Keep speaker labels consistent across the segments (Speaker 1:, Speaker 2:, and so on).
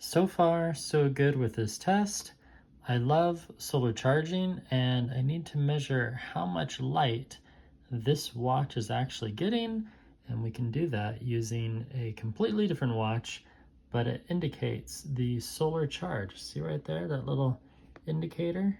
Speaker 1: So far, so good with this test. I love solar charging, and I need to measure how much light this watch is actually getting, and we can do that using a completely different watch, but it indicates the solar charge. See right there, that little indicator?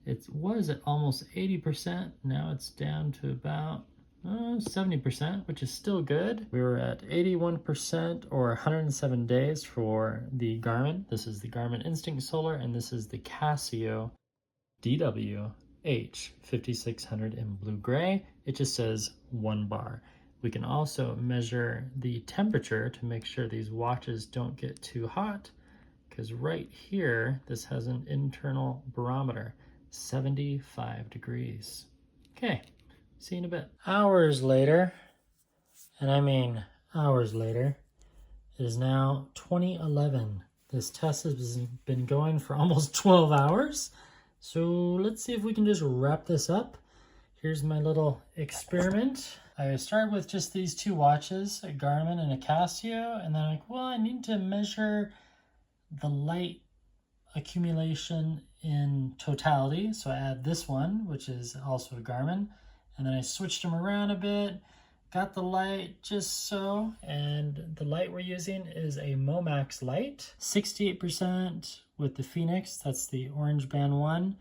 Speaker 1: It was at almost 80%, now it's down to about 70%, which is still good. We were at 81% or 107 days for the Garmin. This is the Garmin Instinct Solar, and this is the Casio DW-H5600 in blue-gray. It just says 1 bar. We can also measure the temperature to make sure these watches don't get too hot, because right here, this has an internal barometer, 75 degrees. Okay. See you in a bit. Hours later, and I mean hours later, it is now 2011. This test has been going for almost 12 hours. So let's see if we can just wrap this up. Here's my little experiment. I started with just these two watches, a Garmin and a Casio, and then I'm like, well, I need to measure the light accumulation in totality. So I add this one, which is also a Garmin. And then I switched them around a bit, got the light just so, and the light we're using is a Momax light, 68% with the Fēnix, that's the orange band one.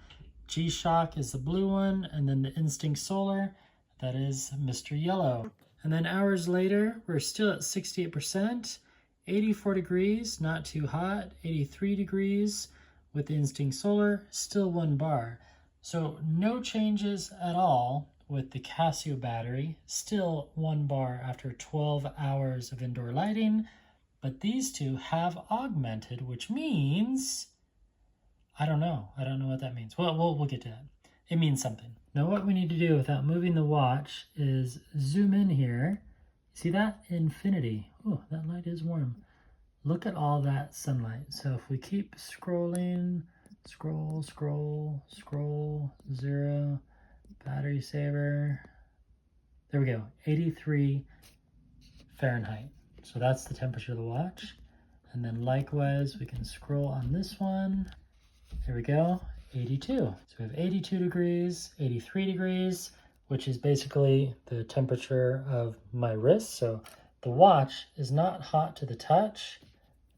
Speaker 1: G-Shock is the blue one, and then the Instinct Solar, that is Mr. Yellow. And then hours later, we're still at 68%, 84 degrees, not too hot, 83 degrees with the Instinct Solar, still 1 bar. So no changes at all with the Casio battery, still 1 bar after 12 hours of indoor lighting, but these two have augmented, which means, I don't know what that means. Well, we'll get to that. It means something. Now what we need to do without moving the watch is zoom in here. See that? Infinity. Oh, that light is warm. Look at all that sunlight. So if we keep scrolling, scroll, 0, battery saver, there we go, 83 Fahrenheit. So that's the temperature of the watch. And then likewise, we can scroll on this one. There we go, 82. So we have 82 degrees, 83 degrees, which is basically the temperature of my wrist. So the watch is not hot to the touch.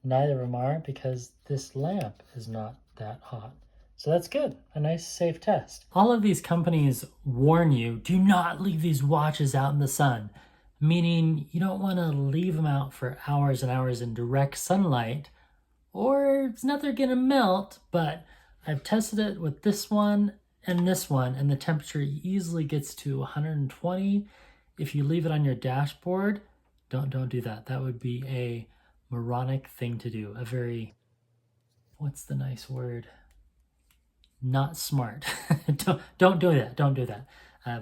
Speaker 1: Neither of them are, because this lamp is not that hot. So that's good, a nice safe test. All of these companies warn you, do not leave these watches out in the sun, meaning you don't want to leave them out for hours and hours in direct sunlight, or it's not they're gonna melt. But I've tested it with this one, and the temperature easily gets to 120. If you leave it on your dashboard, don't do that. That would be a moronic thing to do. A very, what's the nice word? Not smart. don't do that. Don't do that.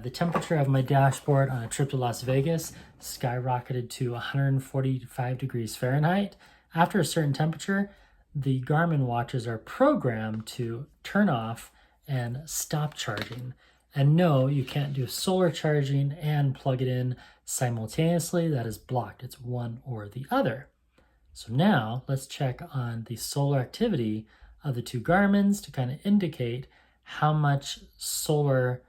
Speaker 1: The temperature of my dashboard on a trip to Las Vegas skyrocketed to 145 degrees Fahrenheit. After a certain temperature, the Garmin watches are programmed to turn off and stop charging. And no, you can't do solar charging and plug it in simultaneously. That is blocked. It's one or the other. So now let's check on the solar activity of the two Garmins to kind of indicate how much solar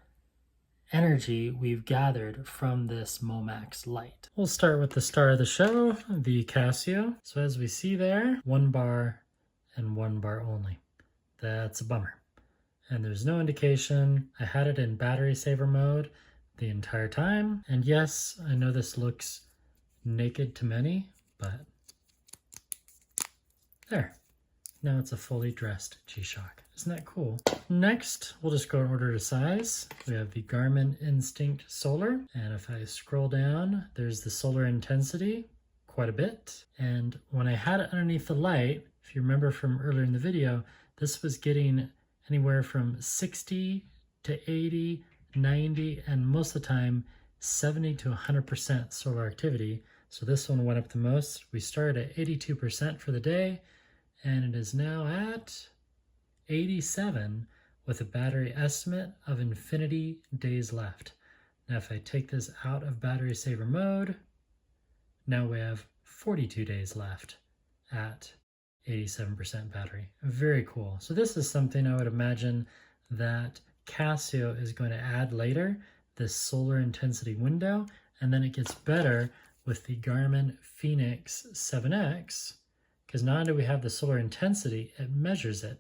Speaker 1: energy we've gathered from this Momax light. We'll start with the star of the show, the Casio. So as we see there, 1 bar and 1 bar only. That's a bummer. And there's no indication. I had it in battery saver mode the entire time. And yes, I know this looks naked to many, but there. Now it's a fully dressed G-Shock. Isn't that cool? Next, we'll just go in order to size. We have the Garmin Instinct Solar. And if I scroll down, there's the solar intensity, quite a bit. And when I had it underneath the light, if you remember from earlier in the video, this was getting anywhere from 60 to 80, 90, and most of the time, 70 to 100% solar activity. So this one went up the most. We started at 82% for the day, and it is now at 87 with a battery estimate of infinity days left. Now if I take this out of battery saver mode, now we have 42 days left at 87% battery. Very cool. So this is something I would imagine that Casio is going to add later, this solar intensity window, and then it gets better with the Garmin Fēnix 7X, because not only do we have the solar intensity, it measures it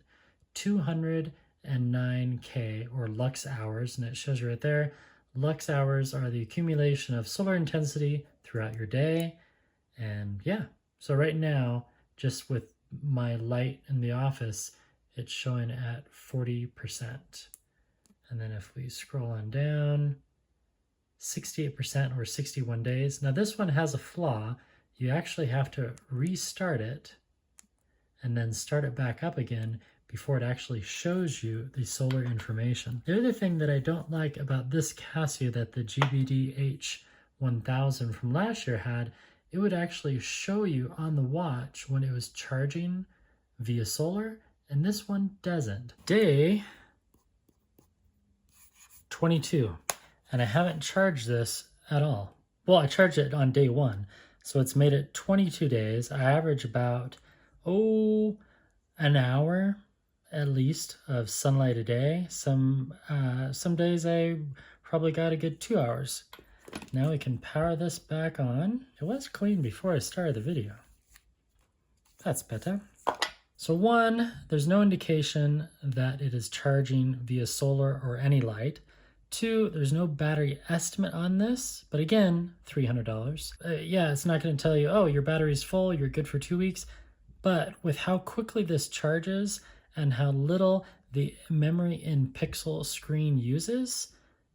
Speaker 1: 209K or lux hours, and it shows you right there. Lux hours are the accumulation of solar intensity throughout your day. And yeah, so right now, just with my light in the office, it's showing at 40%. And then if we scroll on down, 68% or 61 days. Now this one has a flaw. You actually have to restart it and then start it back up again before it actually shows you the solar information. The other thing that I don't like about this Casio that the DW-H5600 from last year had, it would actually show you on the watch when it was charging via solar, and this one doesn't. Day 22, and I haven't charged this at all. Well, I charged it on day 1, so it's made it 22 days. I average about, an hour at least of sunlight a day. Some days I probably got a good 2 hours. Now we can power this back on. It was clean before I started the video. That's better. So 1, there's no indication that it is charging via solar or any light. 2, there's no battery estimate on this, but again, $300. Yeah, it's not going to tell you, oh, your battery's full, you're good for 2 weeks. But with how quickly this charges and how little the memory in pixel screen uses,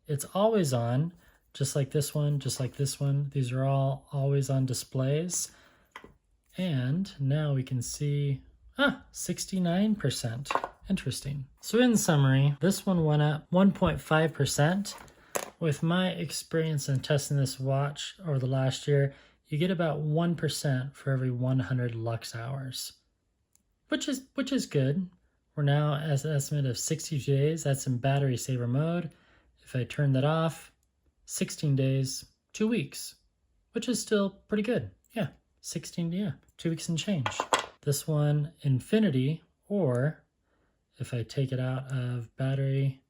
Speaker 1: it's always on. Just like this one, just like this one. These are all always on displays. And now we can see, 69%. Interesting. So in summary, this one went up 1.5%. With my experience in testing this watch over the last year, you get about 1% for every 100 lux hours, which is good. We're now at an estimate of 60 days. That's in battery saver mode. If I turn that off, 16 days, 2 weeks, which is still pretty good. Yeah, 2 weeks and change. This one, infinity, or if I take it out of battery,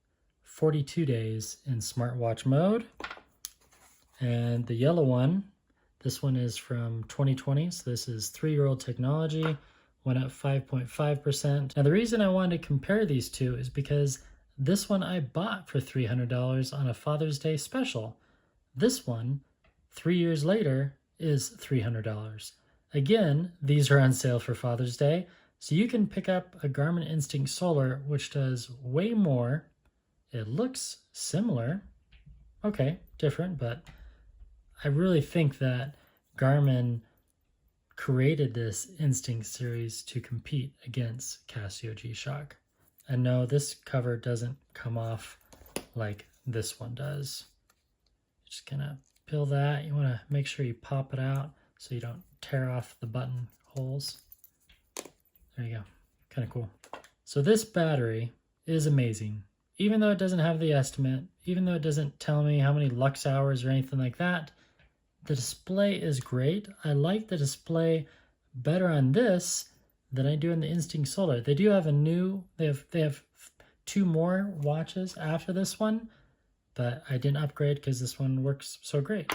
Speaker 1: 42 days in smartwatch mode. And the yellow one, this one is from 2020, so this is 3-year-old technology, went up 5.5%. Now the reason I wanted to compare these two is because this one I bought for $300 on a Father's Day special. This one, 3 years later, is $300. Again, these are on sale for Father's Day, so you can pick up a Garmin Instinct Solar, which does way more. It looks similar. Okay, different, but I really think that Garmin created this Instinct series to compete against Casio G-Shock. And no, this cover doesn't come off like this one does. Just gonna peel that. You wanna make sure you pop it out so you don't tear off the button holes. There you go, kinda cool. So this battery is amazing. Even though it doesn't have the estimate, even though it doesn't tell me how many lux hours or anything like that, the display is great. I like the display better on this than I do in the Instinct Solar. They do have they have 2 more watches after this one, but I didn't upgrade because this one works so great.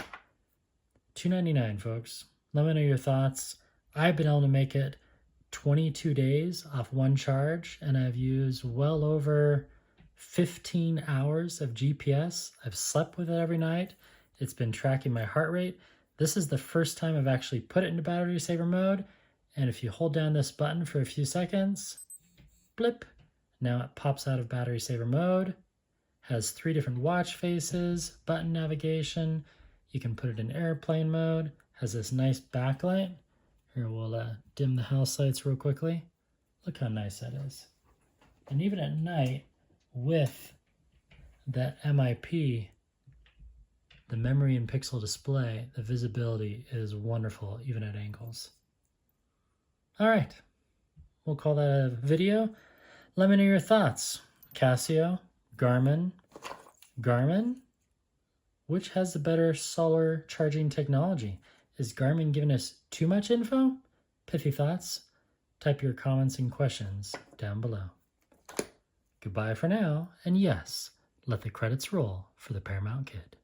Speaker 1: $299, folks. Let me know your thoughts. I've been able to make it 22 days off one charge, and I've used well over 15 hours of GPS. I've slept with it every night. It's been tracking my heart rate. This is the first time I've actually put it into battery saver mode. And if you hold down this button for a few seconds, blip, now it pops out of battery saver mode. Has 3 different watch faces, button navigation. You can put it in airplane mode. Has this nice backlight. Here, we'll dim the house lights real quickly. Look how nice that is. And even at night, with that MIP, the memory and pixel display, the visibility is wonderful, even at angles. All right, we'll call that a video. Let me know your thoughts. Casio, Garmin, which has the better solar charging technology? Is Garmin giving us too much info? Pithy thoughts. Type your comments and questions down below. Goodbye for now, and yes, let the credits roll for the Paramount Kid.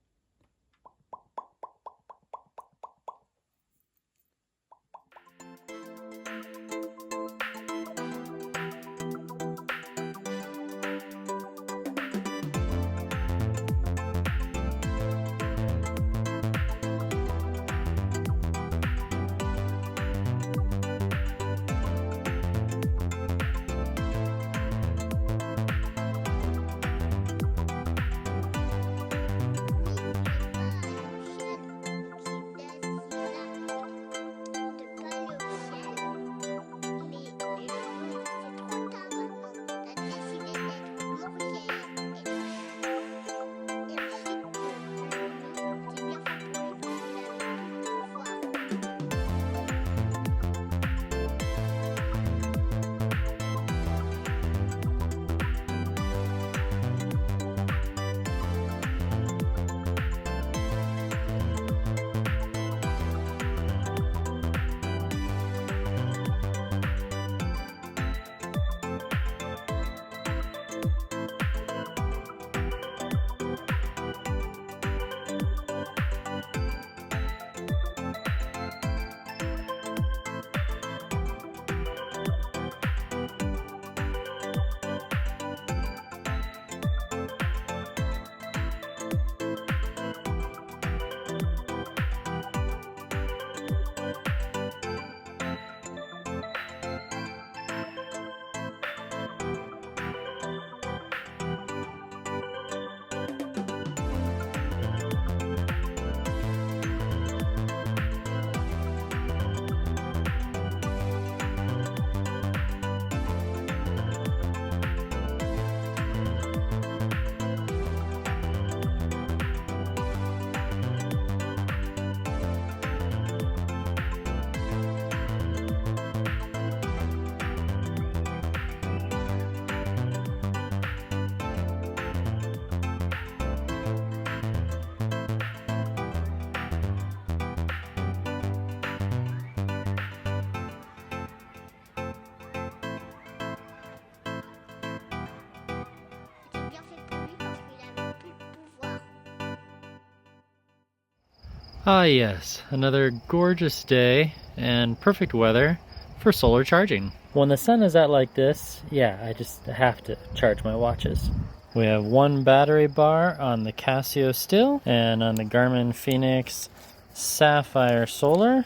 Speaker 1: Ah yes, another gorgeous day and perfect weather for solar charging. When the sun is out like this, yeah, I just have to charge my watches. We have one battery bar on the Casio still, and on the Garmin Fēnix Sapphire Solar,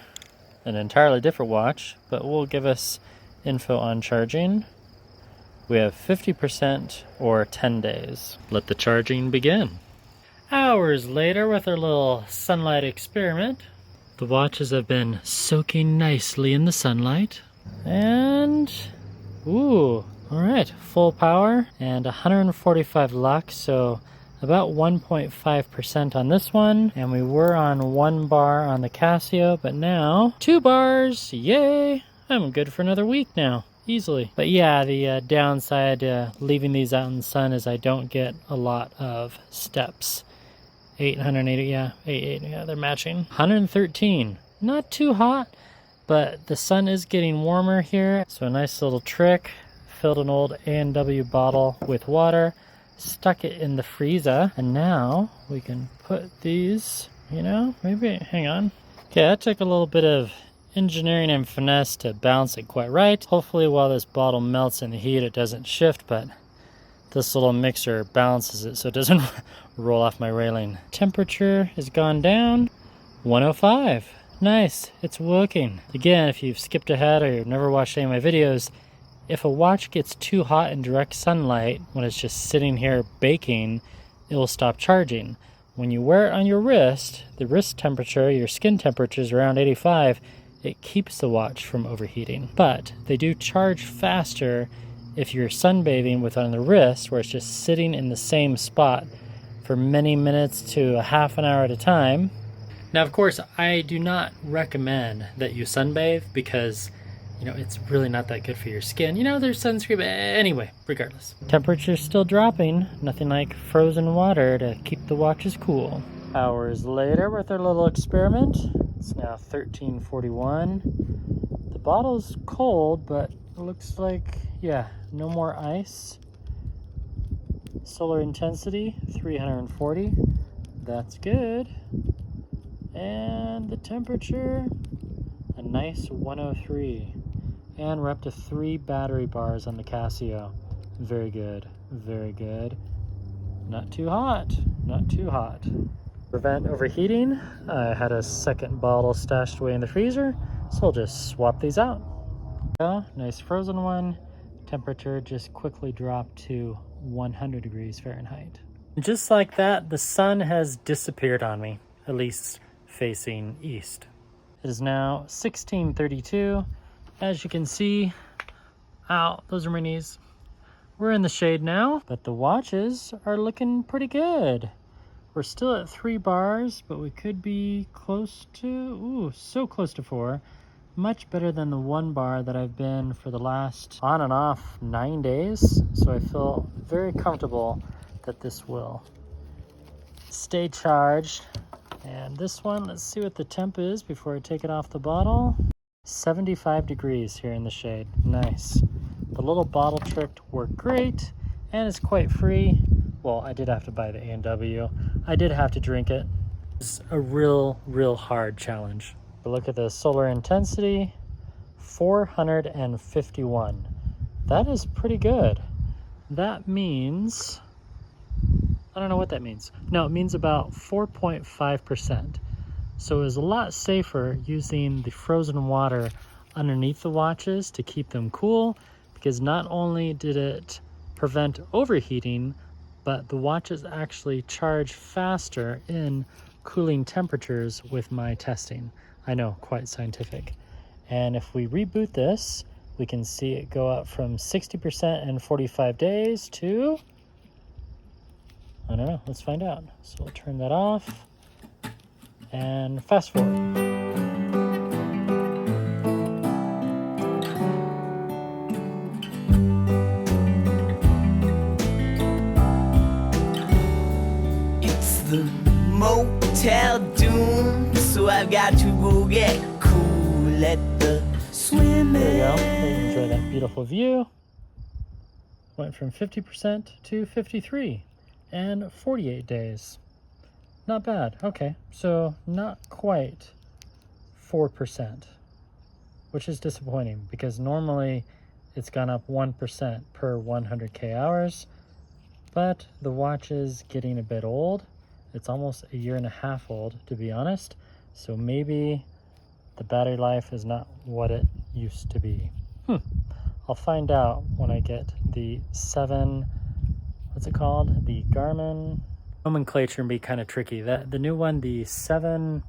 Speaker 1: an entirely different watch, but will give us info on charging. We have 50% or 10 days. Let the charging begin. Hours later with our little sunlight experiment. The watches have been soaking nicely in the sunlight. And, ooh, all right, full power and 145 lux, so about 1.5% on this one. And we were on 1 bar on the Casio, but now 2 bars, yay! I'm good for another week now, easily. But yeah, the downside leaving these out in the sun is I don't get a lot of steps. 880, yeah, 880, yeah, they're matching. 113, not too hot, but the sun is getting warmer here. So a nice little trick, filled an old A&W bottle with water, stuck it in the freezer, and now we can put these, you know, maybe, hang on. Okay, that took a little bit of engineering and finesse to balance it quite right. Hopefully while this bottle melts in the heat it doesn't shift, but this little mixer balances it so it doesn't roll off my railing. Temperature has gone down, 105. Nice, it's working. Again, if you've skipped ahead or you've never watched any of my videos, if a watch gets too hot in direct sunlight when it's just sitting here baking, it will stop charging. When you wear it on your wrist, the wrist temperature, your skin temperature is around 85, it keeps the watch from overheating. But they do charge faster if you're sunbathing with on the wrist, where it's just sitting in the same spot for many minutes to a half an hour at a time. Now, of course, I do not recommend that you sunbathe because, you know, it's really not that good for your skin. You know, there's sunscreen, but anyway, regardless. Temperature's still dropping. Nothing like frozen water to keep the watches cool. Hours later with our little experiment. It's now 13:41. The bottle's cold, but it looks like, yeah, no more ice. Solar intensity, 340. That's good. And the temperature, a nice 103. And we're up to 3 battery bars on the Casio. Very good, very good. Not too hot, not too hot. Prevent overheating, I had a second bottle stashed away in the freezer, so I'll just swap these out. Oh, nice frozen one. Temperature just quickly dropped to 100 degrees Fahrenheit. Just like that, the sun has disappeared on me, at least facing east. It is now 16:32. As you can see, ow, those are my knees. We're in the shade now, but the watches are looking pretty good. We're still at 3 bars, but we could be close to, ooh, so close to 4. Much better than the 1 bar that I've been for the last on and off 9 days. So I feel very comfortable that this will stay charged. And this one, let's see what the temp is before I take it off the bottle. 75 degrees here in the shade, nice. The little bottle trick worked great, and it's quite free. Well, I did have to buy the A&W. I did have to drink it. It's a real hard challenge. But look at the solar intensity, 451. That is pretty good. That means, I don't know what that means. No, it means about 4.5%. So it was a lot safer using the frozen water underneath the watches to keep them cool, because not only did it prevent overheating, but the watches actually charge faster in cooling temperatures with my testing. I know, quite scientific. And if we reboot this, we can see it go up from 60% in 45 days to, I don't know, let's find out. So we'll turn that off and fast forward.
Speaker 2: The Motel Doom, so I've got to go get cool at the swimming.
Speaker 1: There we go. Enjoy that beautiful view. Went from 50% to 53 and 48 days. Not bad. Okay, so not quite 4%, which is disappointing because normally it's gone up 1% per 100K hours, but the watch is getting a bit old. It's almost a year and a half old, to be honest. So maybe the battery life is not what it used to be. I'll find out when I get the 7, what's it called? The Garmin nomenclature can be kind of tricky. The new one, the Garmin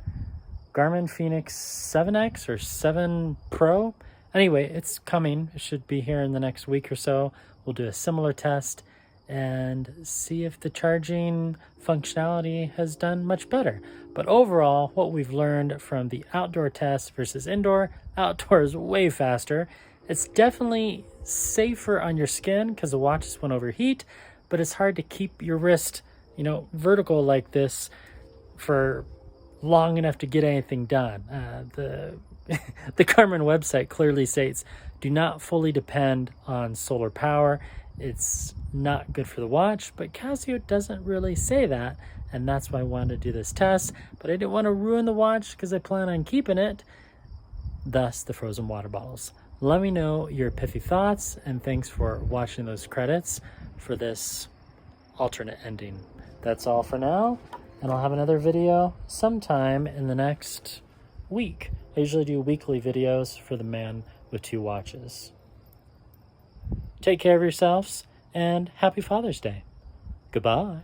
Speaker 1: Fēnix 7X or 7 Pro. Anyway, it's coming. It should be here in the next week or so. We'll do a similar test and see if the charging functionality has done much better. But overall, what we've learned from the outdoor test versus indoor, outdoor is way faster. It's definitely safer on your skin because the watches won't overheat, but it's hard to keep your wrist, you know, vertical like this for long enough to get anything done. The Garmin website clearly states, do not fully depend on solar power. It's not good for the watch, but Casio doesn't really say that, and that's why I wanted to do this test, but I didn't want to ruin the watch because I plan on keeping it, thus the frozen water bottles. Let me know your pithy thoughts, and thanks for watching those credits for this alternate ending. That's all for now, and I'll have another video sometime in the next week. I usually do weekly videos for the man with 2 watches. Take care of yourselves, and happy Father's Day. Goodbye.